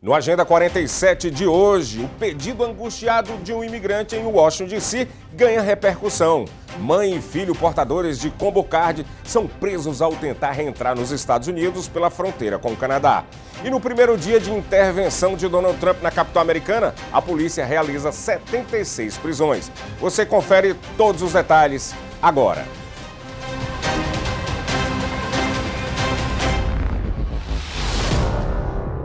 No Agenda 47 de hoje, o pedido angustiado de um imigrante em Washington, D.C. ganha repercussão. Mãe e filho portadores de Combo Card são presos ao tentar reentrar nos Estados Unidos pela fronteira com o Canadá. E no primeiro dia de intervenção de Donald Trump na capital americana, a polícia realiza 76 prisões. Você confere todos os detalhes agora.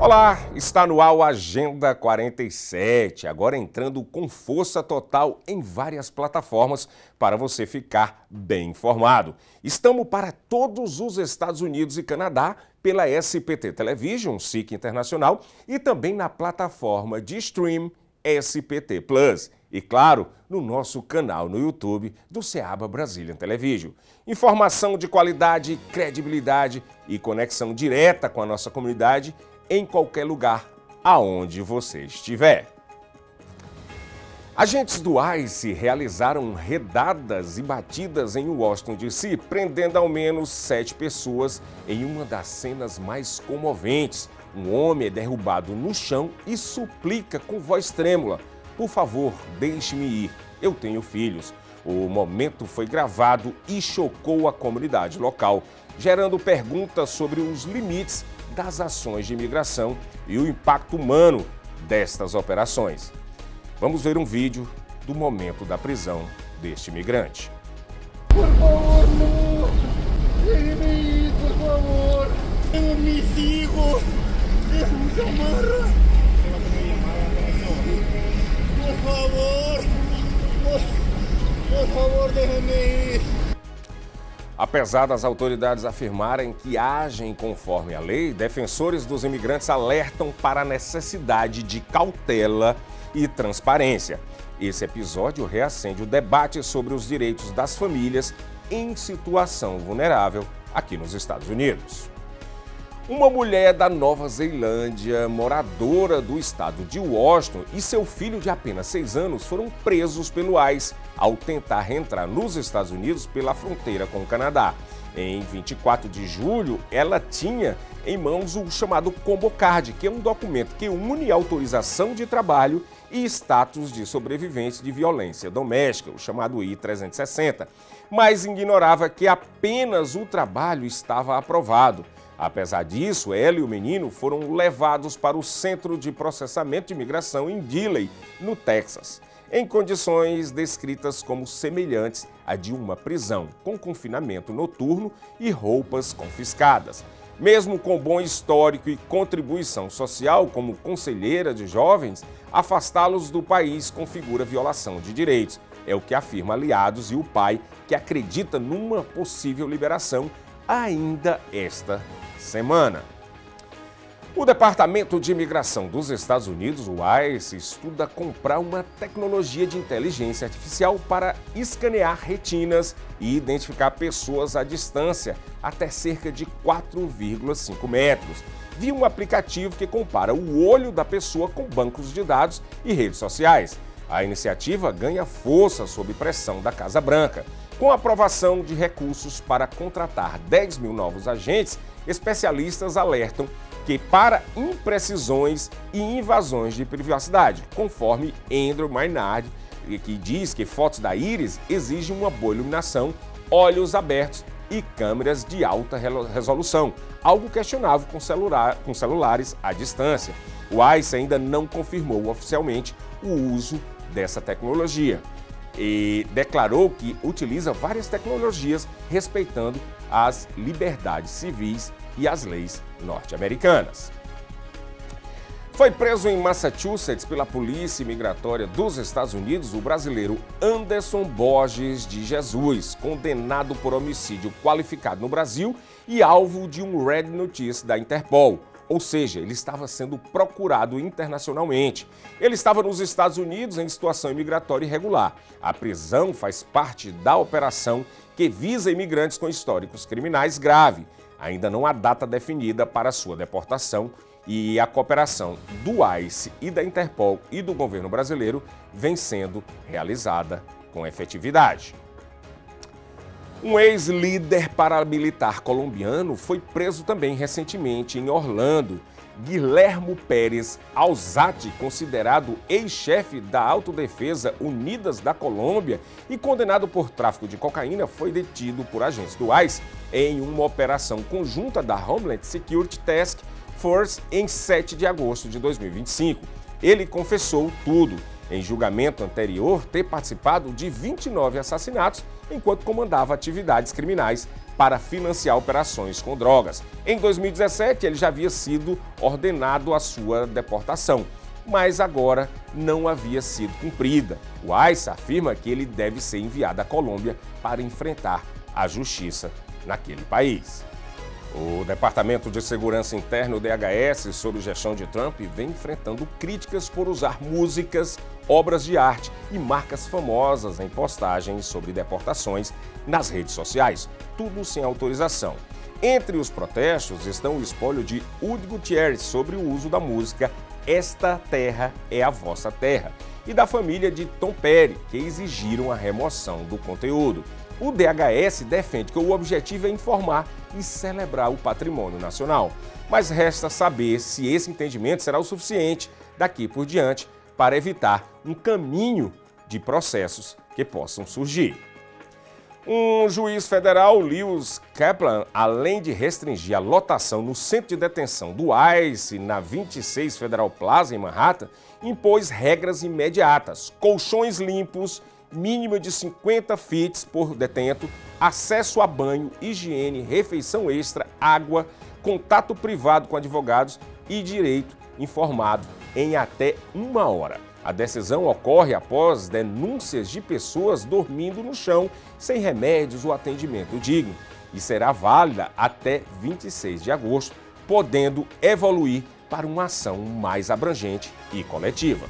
Olá, está no ar o Agenda 47, agora entrando com força total em várias plataformas para você ficar bem informado. Estamos para todos os Estados Unidos e Canadá pela SPT Television, SIC Internacional, e também na plataforma de stream SPT Plus. E claro, no nosso canal no YouTube do Seaba Brazilian Television. Informação de qualidade, credibilidade e conexão direta com a nossa comunidade em qualquer lugar aonde você estiver. Agentes do ICE realizaram redadas e batidas em Washington, D.C., prendendo ao menos 7 pessoas em uma das cenas mais comoventes. Um homem é derrubado no chão e suplica com voz trêmula: "Por favor, deixe-me ir, eu tenho filhos." O momento foi gravado e chocou a comunidade local, gerando perguntas sobre os limites das ações de imigração e o impacto humano destas operações. Vamos ver um vídeo do momento da prisão deste imigrante. Por favor, não! Déjeme ir, por favor! Tengo mis hijos! ¡Es amarra! Por favor! Por favor, déjeme ir! Apesar das autoridades afirmarem que agem conforme a lei, defensores dos imigrantes alertam para a necessidade de cautela e transparência. Esse episódio reacende o debate sobre os direitos das famílias em situação vulnerável aqui nos Estados Unidos. Uma mulher da Nova Zelândia, moradora do estado de Washington, e seu filho de apenas 6 anos foram presos pelo ICE ao tentar reentrar nos Estados Unidos pela fronteira com o Canadá. Em 24 de julho, ela tinha em mãos o chamado Combo Card, que é um documento que une autorização de trabalho e status de sobrevivente de violência doméstica, o chamado I-360, mas ignorava que apenas o trabalho estava aprovado. Apesar disso, ela e o menino foram levados para o Centro de Processamento de Imigração em Dilley, no Texas, em condições descritas como semelhantes à de uma prisão, com confinamento noturno e roupas confiscadas. Mesmo com bom histórico e contribuição social como conselheira de jovens, afastá-los do país configura violação de direitos. É o que afirma aliados e o pai, que acredita numa possível liberação ainda esta semana. O Departamento de Imigração dos Estados Unidos, o ICE, estuda comprar uma tecnologia de inteligência artificial para escanear retinas e identificar pessoas à distância até cerca de 4,5 metros, via um aplicativo que compara o olho da pessoa com bancos de dados e redes sociais. A iniciativa ganha força sob pressão da Casa Branca. Com a aprovação de recursos para contratar 10 mil novos agentes, especialistas alertam que para imprecisões e invasões de privacidade, conforme Andrew Maynard, que diz que fotos da íris exigem uma boa iluminação, olhos abertos e câmeras de alta resolução, algo questionável com celulares à distância. O ICE ainda não confirmou oficialmente o uso dessa tecnologia e declarou que utiliza várias tecnologias respeitando as liberdades civis e as leis norte-americanas. Foi preso em Massachusetts pela Polícia Migratória dos Estados Unidos o brasileiro Anderson Borges de Jesus, condenado por homicídio qualificado no Brasil e alvo de um Red Notice da Interpol. Ou seja, ele estava sendo procurado internacionalmente. Ele estava nos Estados Unidos em situação imigratória irregular. A prisão faz parte da operação que visa imigrantes com históricos criminais grave. Ainda não há data definida para sua deportação e a cooperação do ICE e da Interpol e do governo brasileiro vem sendo realizada com efetividade. Um ex-líder paramilitar colombiano foi preso também recentemente em Orlando. Guilhermo Pérez Alzate, considerado ex-chefe da Autodefesa Unidas da Colômbia e condenado por tráfico de cocaína, foi detido por agentes do ICE em uma operação conjunta da Homeland Security Task Force em 7 de agosto de 2025. Ele confessou tudo. Em julgamento anterior, ter participado de 29 assassinatos enquanto comandava atividades criminais para financiar operações com drogas. Em 2017, ele já havia sido ordenado a sua deportação, mas agora não havia sido cumprida. O ICE afirma que ele deve ser enviado à Colômbia para enfrentar a justiça naquele país. O Departamento de Segurança Interna, o DHS, sob gestão de Trump, vem enfrentando críticas por usar músicas, obras de arte e marcas famosas em postagens sobre deportações nas redes sociais, tudo sem autorização. Entre os protestos estão o espólio de Woody Gutierrez sobre o uso da música Esta Terra é a Vossa Terra e da família de Tom Petty, que exigiram a remoção do conteúdo. O DHS defende que o objetivo é informar e celebrar o patrimônio nacional. Mas resta saber se esse entendimento será o suficiente daqui por diante para evitar um caminho de processos que possam surgir. Um juiz federal, Lewis Kaplan, além de restringir a lotação no centro de detenção do ICE, na 26 Federal Plaza, em Manhattan, impôs regras imediatas: colchões limpos, mínima de 50 feet por detento, acesso a banho, higiene, refeição extra, água, contato privado com advogados e direito informado em até 1 hora. A decisão ocorre após denúncias de pessoas dormindo no chão, sem remédios ou atendimento digno, e será válida até 26 de agosto, podendo evoluir para uma ação mais abrangente e coletiva.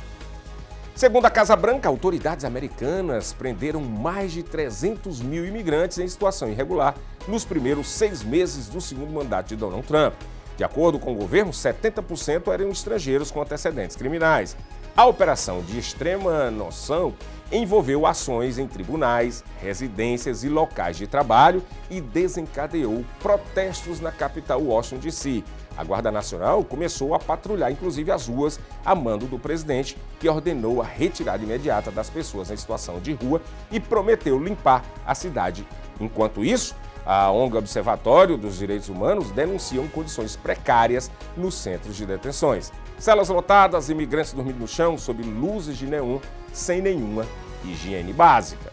Segundo a Casa Branca, autoridades americanas prenderam mais de 300 mil imigrantes em situação irregular nos primeiros 6 meses do segundo mandato de Donald Trump. De acordo com o governo, 70% eram estrangeiros com antecedentes criminais. A operação de extrema noção envolveu ações em tribunais, residências e locais de trabalho e desencadeou protestos na capital Washington, D.C. A Guarda Nacional começou a patrulhar, inclusive, as ruas a mando do presidente, que ordenou a retirada imediata das pessoas em situação de rua e prometeu limpar a cidade. Enquanto isso, a ONG Observatório dos Direitos Humanos denunciam condições precárias nos centros de detenções. Celas lotadas, imigrantes dormindo no chão sob luzes de neon, sem nenhuma higiene básica.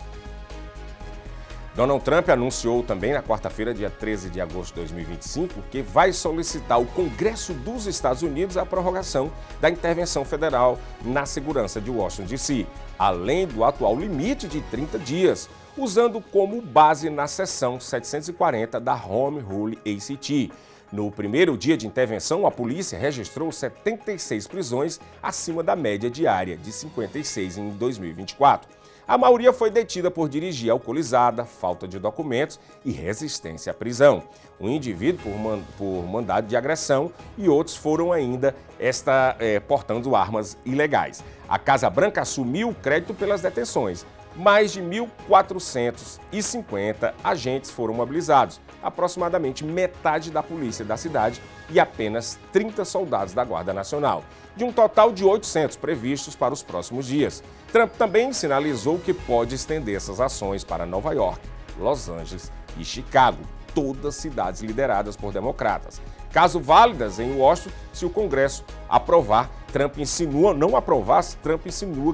Donald Trump anunciou também na quarta-feira, dia 13 de agosto de 2025, que vai solicitar ao Congresso dos Estados Unidos a prorrogação da intervenção federal na segurança de Washington, D.C., além do atual limite de 30 dias, usando como base na seção 740 da Home Rule ACT. No primeiro dia de intervenção, a polícia registrou 76 prisões acima da média diária de 56 em 2024. A maioria foi detida por dirigir alcoolizada, falta de documentos e resistência à prisão. Um indivíduo por mandado de agressão e outros foram ainda portando armas ilegais. A Casa Branca assumiu o crédito pelas detenções. Mais de 1.450 agentes foram mobilizados, aproximadamente metade da polícia da cidade e apenas 30 soldados da Guarda Nacional, de um total de 800 previstos para os próximos dias. Trump também sinalizou que pode estender essas ações para Nova York, Los Angeles e Chicago, todas cidades lideradas por democratas. Caso válidas em Washington, se o Congresso aprovar, Trump insinua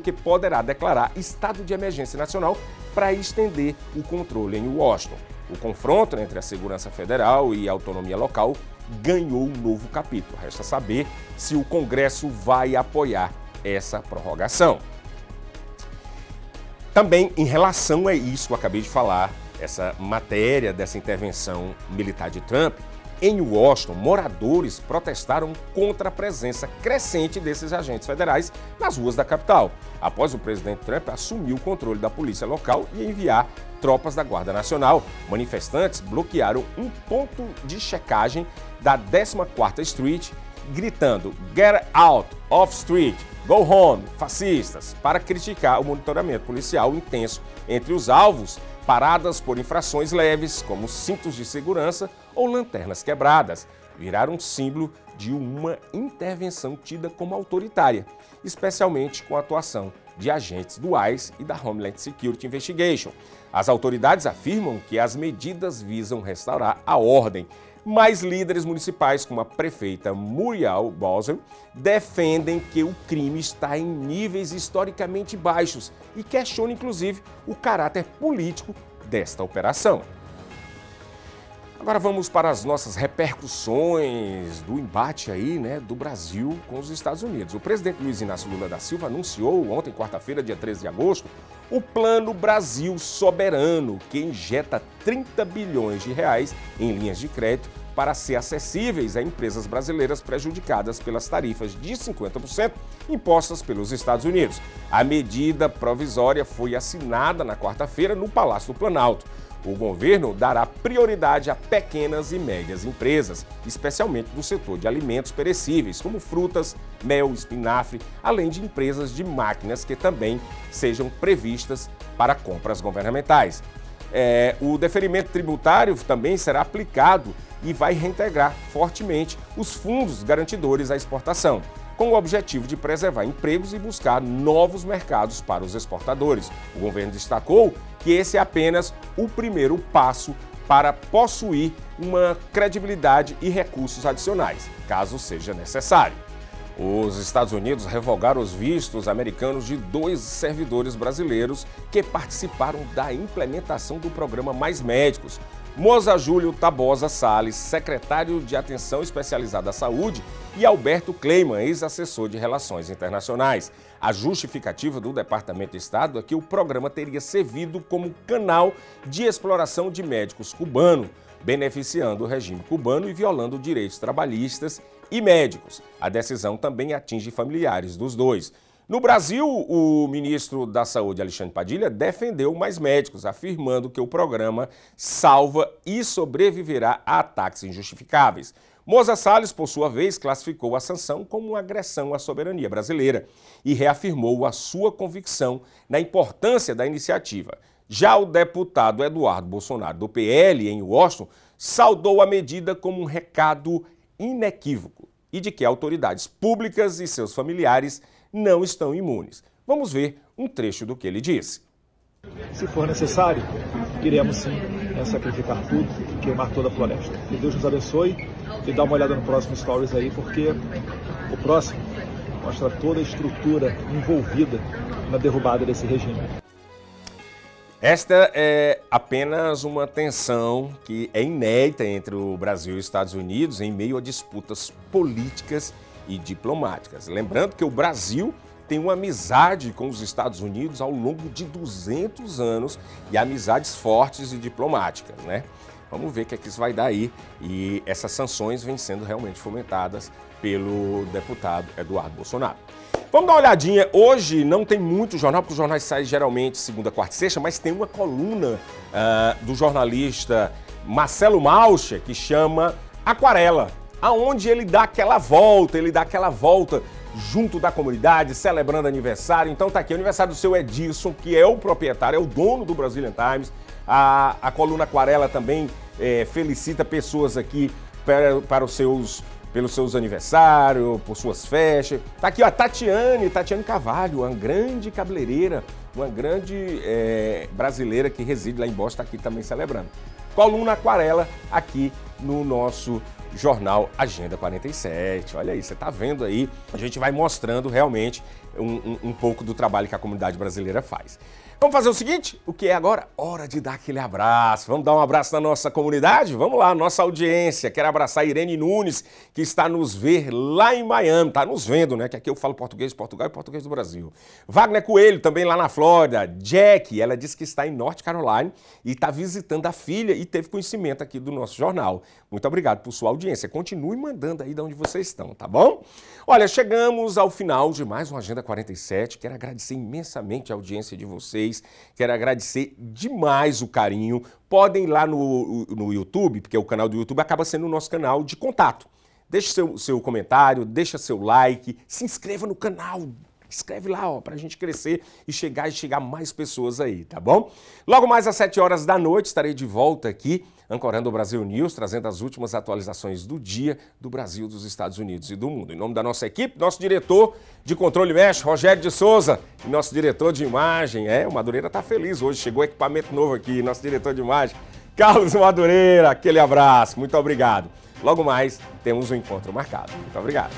que poderá declarar estado de emergência nacional para estender o controle em Washington. O confronto entre a segurança federal e a autonomia local ganhou um novo capítulo. Resta saber se o Congresso vai apoiar essa prorrogação. Também em relação a isso que eu acabei de falar, essa matéria dessa intervenção militar de Trump, em Washington, moradores protestaram contra a presença crescente desses agentes federais nas ruas da capital, após o presidente Trump assumir o controle da polícia local e enviar tropas da Guarda Nacional. Manifestantes bloquearam um ponto de checagem da 14ª Street, gritando "Get out of street, go home, fascistas", para criticar o monitoramento policial intenso entre os alvos, paradas por infrações leves, como cintos de segurança ou lanternas quebradas. viraram símbolo de uma intervenção tida como autoritária, especialmente com a atuação de agentes do ICE e da Homeland Security Investigation. As autoridades afirmam que as medidas visam restaurar a ordem, mas líderes municipais, como a prefeita Muriel Bowser, defendem que o crime está em níveis historicamente baixos e questionam, inclusive, o caráter político desta operação. Agora vamos para as nossas repercussões do embate aí, do Brasil com os Estados Unidos. O presidente Luiz Inácio Lula da Silva anunciou ontem, quarta-feira, dia 13 de agosto, o Plano Brasil Soberano, que injeta 30 bilhões de reais em linhas de crédito para ser acessíveis a empresas brasileiras prejudicadas pelas tarifas de 50% impostas pelos Estados Unidos. A medida provisória foi assinada na quarta-feira no Palácio do Planalto. O governo dará prioridade a pequenas e médias empresas, especialmente no setor de alimentos perecíveis, como frutas, mel, espinafre, além de empresas de máquinas que também sejam previstas para compras governamentais. O deferimento tributário também será aplicado e vai reintegrar fortemente os fundos garantidores à exportação, com o objetivo de preservar empregos e buscar novos mercados para os exportadores. O governo destacou que esse é apenas o primeiro passo para possuir uma credibilidade e recursos adicionais, caso seja necessário. Os Estados Unidos revogaram os vistos americanos de 2 servidores brasileiros que participaram da implementação do programa Mais Médicos. Moza Júlio Tabosa Salles, secretário de Atenção Especializada à Saúde, e Alberto Kleiman, ex-assessor de Relações Internacionais. A justificativa do Departamento de Estado é que o programa teria servido como canal de exploração de médicos cubanos, beneficiando o regime cubano e violando direitos trabalhistas e médicos. A decisão também atinge familiares dos dois. No Brasil, o ministro da Saúde, Alexandre Padilha, defendeu Mais Médicos, afirmando que o programa salva e sobreviverá a ataques injustificáveis. Moza Salles, por sua vez, classificou a sanção como uma agressão à soberania brasileira e reafirmou a sua convicção na importância da iniciativa. Já o deputado Eduardo Bolsonaro, do PL, em Washington, saudou a medida como um recado inequívoco e de que autoridades públicas e seus familiares não estão imunes. Vamos ver um trecho do que ele disse. Se for necessário, iremos sim sacrificar tudo, queimar toda a floresta. Que Deus nos abençoe e dá uma olhada no próximo Stories aí, porque o próximo mostra toda a estrutura envolvida na derrubada desse regime. Esta é apenas uma tensão que é inédita entre o Brasil e os Estados Unidos em meio a disputas políticas e diplomáticas. Lembrando que o Brasil tem uma amizade com os Estados Unidos ao longo de 200 anos e amizades fortes e diplomáticas, Vamos ver o que isso vai dar aí, e essas sanções vêm sendo realmente fomentadas pelo deputado Eduardo Bolsonaro. Vamos dar uma olhadinha. Hoje não tem muito jornal, porque os jornais saem geralmente segunda, quarta e sexta, mas tem uma coluna do jornalista Marcelo Malcher que chama Aquarela, aonde ele dá aquela volta junto da comunidade, celebrando aniversário. Então tá aqui, o aniversário do seu Edilson, que é o proprietário, é o dono do Brazilian Times. A coluna Aquarela também felicita pessoas aqui pelos seus aniversários, por suas festas. Tá aqui, ó, Tatiane Carvalho, uma grande cabeleireira, uma grande brasileira que reside lá em Boston, tá aqui também celebrando. Coluna Aquarela aqui no nosso jornal Agenda 47. Olha aí, você tá vendo aí, a gente vai mostrando realmente um pouco do trabalho que a comunidade brasileira faz. Vamos fazer o seguinte, o que é agora? Hora de dar aquele abraço. Vamos dar um abraço na nossa comunidade? Vamos lá, nossa audiência. Quero abraçar a Irene Nunes, que está nos ver lá em Miami. Está nos vendo, Que aqui eu falo português de Portugal e português do Brasil. Wagner Coelho, também lá na Flórida. Jack, ela disse que está em North Carolina e está visitando a filha e teve conhecimento aqui do nosso jornal. Muito obrigado por sua audiência. Continue mandando aí de onde vocês estão, tá bom? Olha, chegamos ao final de mais uma Agenda 47. Quero agradecer imensamente a audiência de vocês. Quero agradecer demais o carinho. Podem ir lá no YouTube, porque o canal do YouTube acaba sendo o nosso canal de contato. Deixe seu comentário, deixa seu like, se inscreva no canal. Escreve lá, pra gente crescer e chegar mais pessoas aí, tá bom? Logo mais às 7 horas da noite estarei de volta aqui ancorando o Brasil News, trazendo as últimas atualizações do dia do Brasil, dos Estados Unidos e do mundo. Em nome da nossa equipe, nosso diretor de controle mesh, Rogério de Souza, e nosso diretor de imagem, o Madureira está feliz hoje, chegou equipamento novo aqui, nosso diretor de imagem, Carlos Madureira, aquele abraço, muito obrigado. Logo mais, temos um encontro marcado. Muito obrigado.